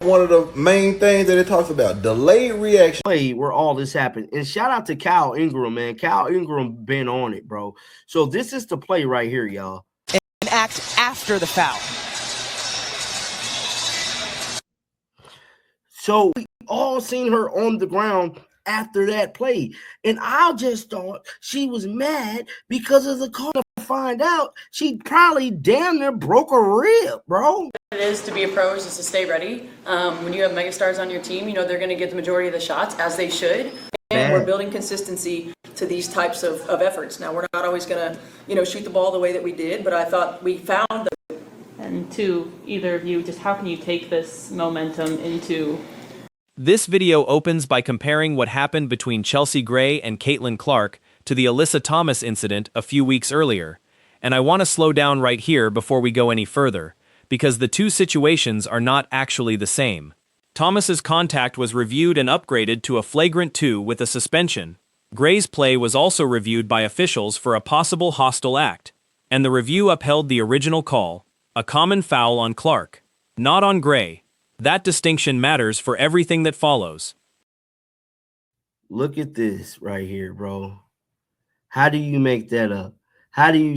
One of the main things that it talks about, delayed reaction. Play where all this happened. And shout out to Kyle Ingram, man. Kyle Ingram been on it, bro. So this is the play right here, y'all. An act after the foul. So we all seen her on the ground after that play. And I just thought she was mad because of the call. To find out, she probably damn near broke a rib, bro. It is to be a pro is just to stay ready. When you have megastars on your team, you know they're going to get the majority of the shots, as they should. And we're building consistency to these types of efforts. Now, we're not always going to, shoot the ball the way that we did, but I thought we found the. And to either of you, just how can you take this momentum into... This video opens by comparing what happened between Chelsea Gray and Caitlin Clark to the Alyssa Thomas incident a few weeks earlier. And I want to slow down right here before we go any further, because the two situations are not actually the same. Thomas's contact was reviewed and upgraded to a flagrant 2 with a suspension. Gray's play was also reviewed by officials for a possible hostile act, and the review upheld the original call, a common foul on Clark, not on Gray. That distinction matters for everything that follows. Look at this right here, bro. How do you make that up?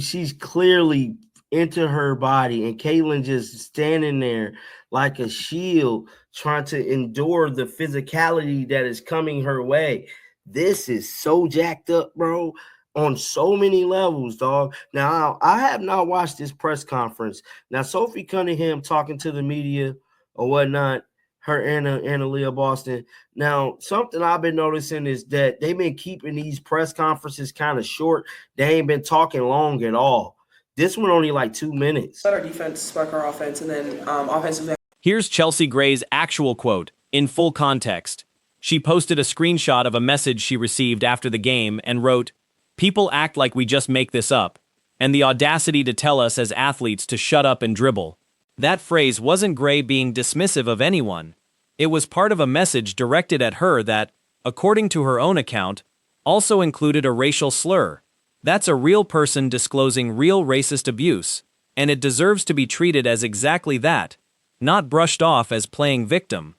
She's clearly into her body, and Caitlin just standing there like a shield, trying to endure the physicality that is coming her way. This is so jacked up, bro, on so many levels, dog. Now, I have not watched this press conference. Now, Sophie Cunningham talking to the media or whatnot, her and Aaliyah Boston. Now, something I've been noticing is that they've been keeping these press conferences kind of short. They ain't been talking long at all. This one only like 2 minutes. Let our defense spark our offense, and then offensive. Here's Chelsea Gray's actual quote, in full context. She posted a screenshot of a message she received after the game and wrote, "People act like we just make this up, and the audacity to tell us as athletes to shut up and dribble." That phrase wasn't Gray being dismissive of anyone. It was part of a message directed at her that, according to her own account, also included a racial slur. That's a real person disclosing real racist abuse, and it deserves to be treated as exactly that, not brushed off as playing victim.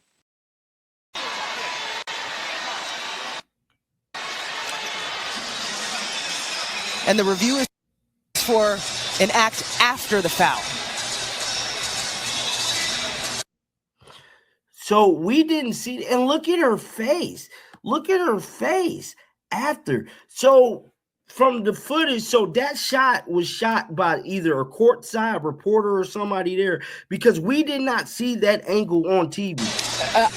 And the review is for an act after the foul. So we didn't see, and look at her face. Look at her face after. So from the footage, so that shot was shot by either a courtside reporter or somebody there, because we did not see that angle on TV. I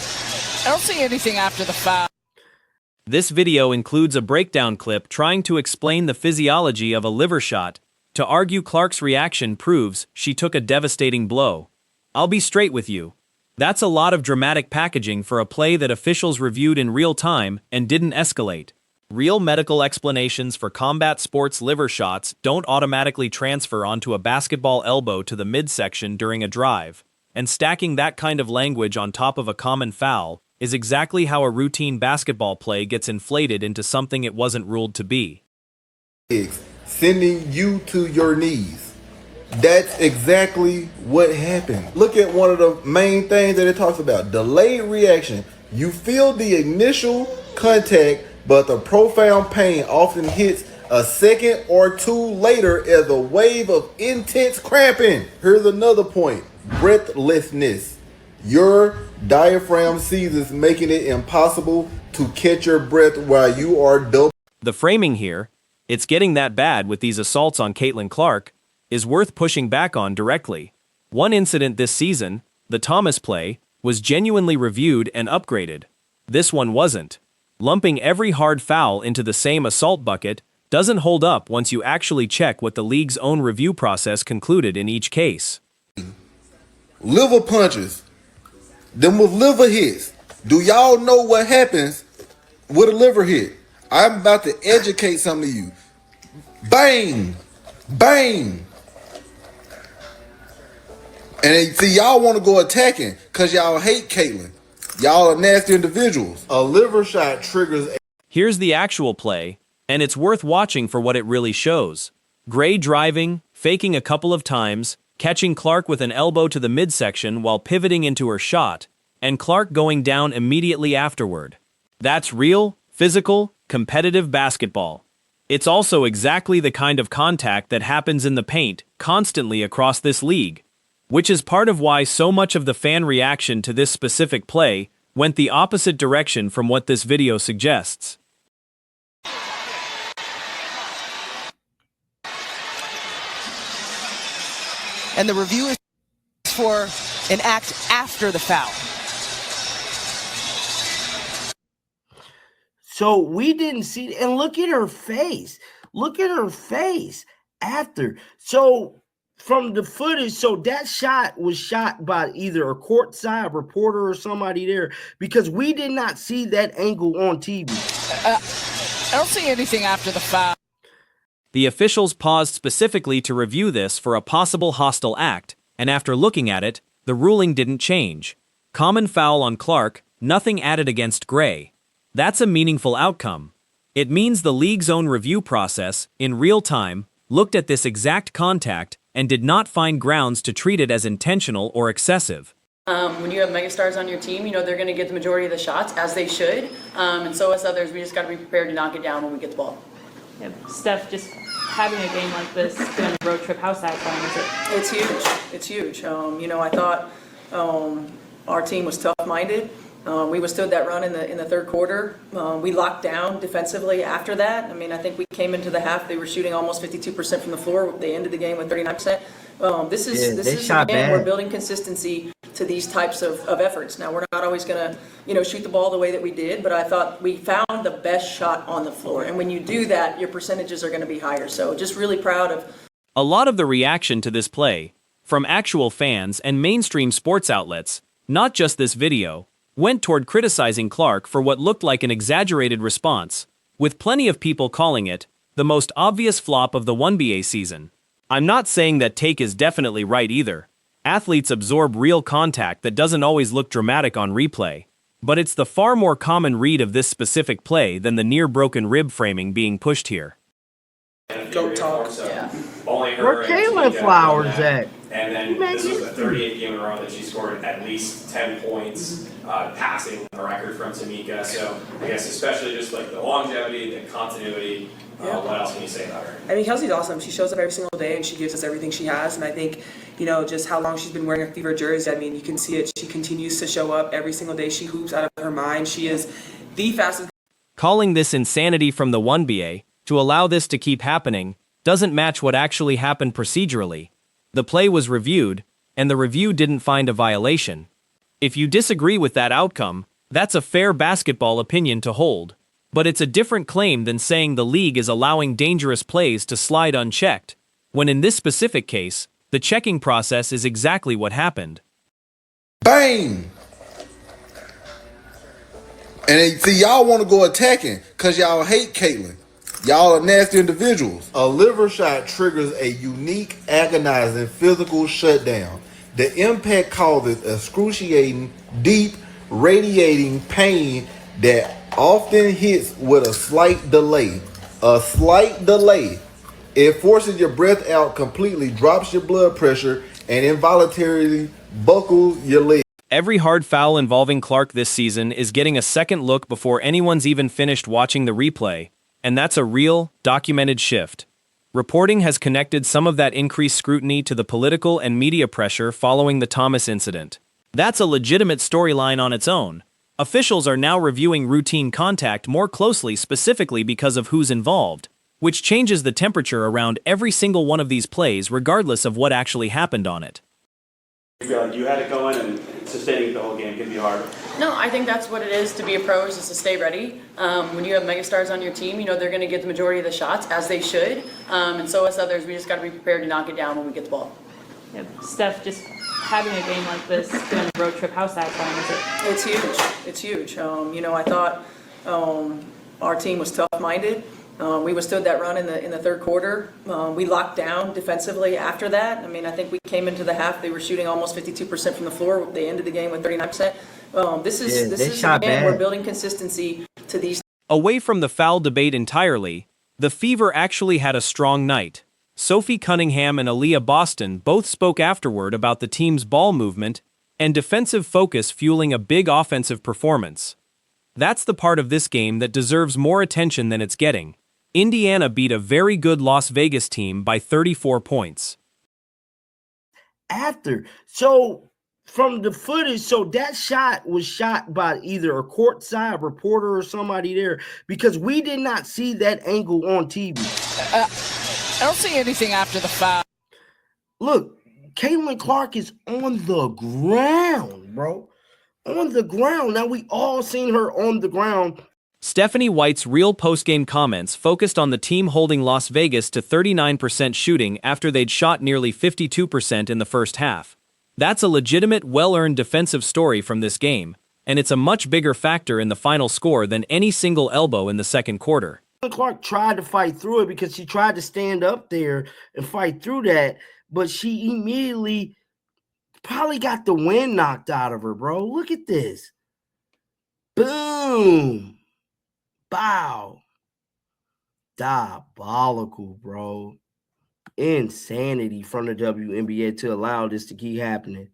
don't see anything after the foul. This video includes a breakdown clip trying to explain the physiology of a liver shot, to argue Clark's reaction proves she took a devastating blow. I'll be straight with you. That's a lot of dramatic packaging for a play that officials reviewed in real time and didn't escalate. Real medical explanations for combat sports liver shots don't automatically transfer onto a basketball elbow to the midsection during a drive, and stacking that kind of language on top of a common foul is exactly how a routine basketball play gets inflated into something it wasn't ruled to be. Sending you to your knees. That's exactly what happened. Look at one of the main things that it talks about, delayed reaction. You feel the initial contact, but the profound pain often hits a second or two later as a wave of intense cramping. Here's another point, breathlessness. Your diaphragm seizes, making it impossible to catch your breath while you are double. The framing here, it's getting that bad with these assaults on Caitlin Clark, is worth pushing back on directly. One incident this season, the Thomas play, was genuinely reviewed and upgraded. This one wasn't. Lumping every hard foul into the same assault bucket doesn't hold up once you actually check what the league's own review process concluded in each case. Liver punches. Them with liver hits. Do y'all know what happens with a liver hit? I'm about to educate some of you. Bang! Bang! And see, y'all want to go attacking because y'all hate Caitlin. Y'all are nasty individuals. A liver shot triggers. Here's the actual play, and it's worth watching for what it really shows. Gray driving, faking a couple of times, catching Clark with an elbow to the midsection while pivoting into her shot, and Clark going down immediately afterward. That's real, physical, competitive basketball. It's also exactly the kind of contact that happens in the paint constantly across this league, which is part of why so much of the fan reaction to this specific play went the opposite direction from what this video suggests. And the review is for an act after the foul. So we didn't see, and look at her face. Look at her face after. So from the footage, so that shot was shot by either a courtside reporter or somebody there, because we did not see that angle on TV. I don't see anything after the foul. The officials paused specifically to review this for a possible hostile act, and after looking at it, the ruling didn't change. Common foul on Clark, nothing added against Gray. That's a meaningful outcome. It means the league's own review process, in real time, looked at this exact contact and did not find grounds to treat it as intentional or excessive. When you have megastars on your team, you know they're going to get the majority of the shots, as they should. And so as others, we just got to be prepared to knock it down when we get the ball. Yeah, Steph, just having a game like this, doing a road trip, how satisfying is it? It's huge. It's huge. You know, I thought our team was tough-minded. We withstood that run in the third quarter. We locked down defensively after that. I mean, I think we came into the half, they were shooting almost 52% from the floor. They ended the game with 39%. This is again, we're building consistency to these types of efforts. Now, we're not always going to, you know, shoot the ball the way that we did, but I thought we found the best shot on the floor. And when you do that, your percentages are going to be higher. So just really proud of. A lot of the reaction to this play, from actual fans and mainstream sports outlets, not just this video, went toward criticizing Clark for what looked like an exaggerated response, with plenty of people calling it the most obvious flop of the 1BA season. I'm not saying that take is definitely right either. Athletes absorb real contact that doesn't always look dramatic on replay, but it's the far more common read of this specific play than the near-broken rib framing being pushed here. Goat talk. Yeah. Where Caitlin Flowers at? And then this was the 38th game in a row that she scored at least 10 points, passing a record from Tamika. So I guess especially just like the longevity, the continuity. What else can you say about her? I mean, Kelsey's awesome. She shows up every single day and she gives us everything she has. And I think, you know, just how long she's been wearing a Fever jersey. I mean, you can see it. She continues to show up every single day. She hoops out of her mind. She is the fastest. Calling this insanity from the 1BA to allow this to keep happening doesn't match what actually happened procedurally. The play was reviewed, and the review didn't find a violation. If you disagree with that outcome, that's a fair basketball opinion to hold. But it's a different claim than saying the league is allowing dangerous plays to slide unchecked, when in this specific case, the checking process is exactly what happened. Bang! And see, y'all want to go attacking because y'all hate Caitlin. Y'all are nasty individuals. A liver shot triggers a unique, agonizing physical shutdown. The impact causes excruciating, deep, radiating pain that often hits with a slight delay. A slight delay. It forces your breath out completely, drops your blood pressure, and involuntarily buckles your leg. Every hard foul involving Clark this season is getting a second look before anyone's even finished watching the replay. And that's a real, documented shift. Reporting has connected some of that increased scrutiny to the political and media pressure following the Thomas incident. That's a legitimate storyline on its own. Officials are now reviewing routine contact more closely specifically because of who's involved, which changes the temperature around every single one of these plays regardless of what actually happened on it. You feel like you had it going and sustaining the whole game can be hard? No, I think that's what it is to be a pro, is to stay ready. When you have megastars on your team, you know they're going to get the majority of the shots, as they should. And so as others, we just got to be prepared to knock it down when we get the ball. Yeah, Steph, just having a game like this, doing a road trip, how satisfying is it? It's huge. It's huge. You know, I thought our team was tough-minded. We withstood that run in the third quarter. We locked down defensively after that. I mean, I think we came into the half, they were shooting almost 52% from the floor. They ended the game with 39%. This is again, we're building consistency to these. Away from the foul debate entirely, the Fever actually had a strong night. Sophie Cunningham and Aaliyah Boston both spoke afterward about the team's ball movement and defensive focus fueling a big offensive performance. That's the part of this game that deserves more attention than it's getting. Indiana beat a very good Las Vegas team by 34 points. So from the footage, so that shot was shot by either a courtside reporter or somebody there, because we did not see that angle on TV. I don't see anything after the foul. Look, Caitlin Clark is on the ground, bro. On the ground. Now we all seen her on the ground. Stephanie White's real postgame comments focused on the team holding Las Vegas to 39% shooting after they'd shot nearly 52% in the first half. That's a legitimate, well-earned defensive story from this game, and it's a much bigger factor in the final score than any single elbow in the second quarter. Clark tried to fight through it because she tried to stand up there and fight through that, but she immediately probably got the wind knocked out of her, bro. Look at this. Boom. Bow. Diabolical, bro. Insanity from the WNBA to allow this to keep happening.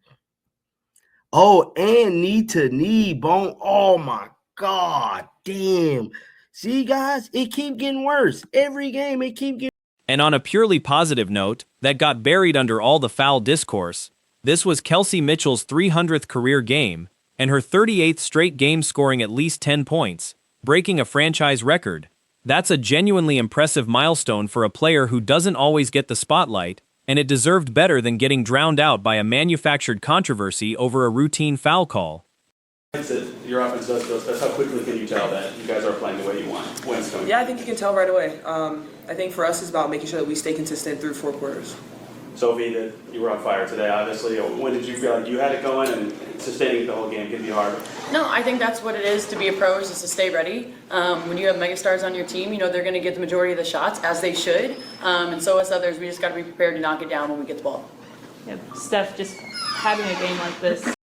Oh, and knee to knee bone. Oh my God. Damn. See, guys, it keep getting worse. Every game, it keep getting. And on a purely positive note, that got buried under all the foul discourse, this was Kelsey Mitchell's 300th career game, and her 38th straight game scoring at least 10 points, breaking a franchise record. That's a genuinely impressive milestone for a player who doesn't always get the spotlight, and it deserved better than getting drowned out by a manufactured controversy over a routine foul call. Your offense does go. That's how quickly can you tell that you guys are playing the way you want when it's coming? Yeah, I think you can tell right away. I think for us it's about making sure that we stay consistent through 4 quarters. Sophie, that you were on fire today, obviously. When did you feel like you had it going and sustaining the whole game can be hard? No, I think that's what it is to be a pro, is just to stay ready. When you have megastars on your team, you know they're going to get the majority of the shots, as they should. And so as others, we just got to be prepared to knock it down when we get the ball. Yeah, Steph, just having a game like this,